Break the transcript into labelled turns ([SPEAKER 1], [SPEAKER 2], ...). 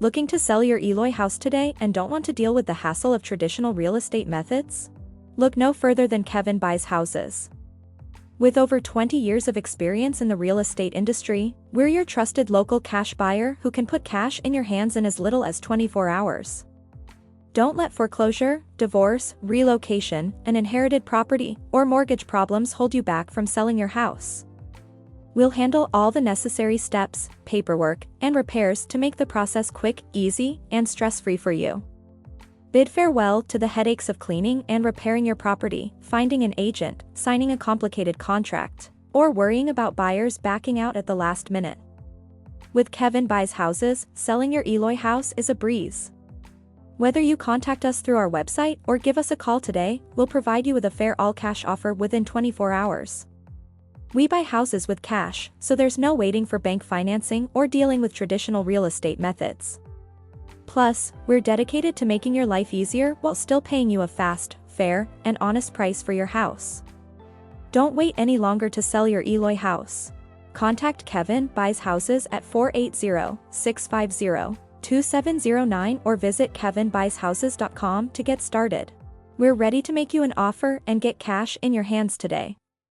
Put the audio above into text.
[SPEAKER 1] Looking to sell your Eloy house today and don't want to deal with the hassle of traditional real estate methods? Look no further than Kevin Buys Houses. With over 20 years of experience in the real estate industry, we're your trusted local cash buyer who can put cash in your hands in as little as 24 hours. Don't let foreclosure, divorce, relocation, an inherited property, or mortgage problems hold you back from selling your house. We'll handle all the necessary steps, paperwork, and repairs to make the process quick, easy, and stress-free for you. Bid farewell to the headaches of cleaning and repairing your property, finding an agent, signing a complicated contract, or worrying about buyers backing out at the last minute. With Kevin Buys Houses, selling your Eloy house is a breeze. Whether you contact us through our website or give us a call today, we'll provide you with a fair all-cash offer within 24 hours. We buy houses with cash, so there's no waiting for bank financing or dealing with traditional real estate methods. Plus, we're dedicated to making your life easier while still paying you a fast, fair, and honest price for your house. Don't wait any longer to sell your Eloy house. Contact Kevin Buys Houses at 480-650-2709 or visit kevinbuyshouses.com to get started. We're ready to make you an offer and get cash in your hands today.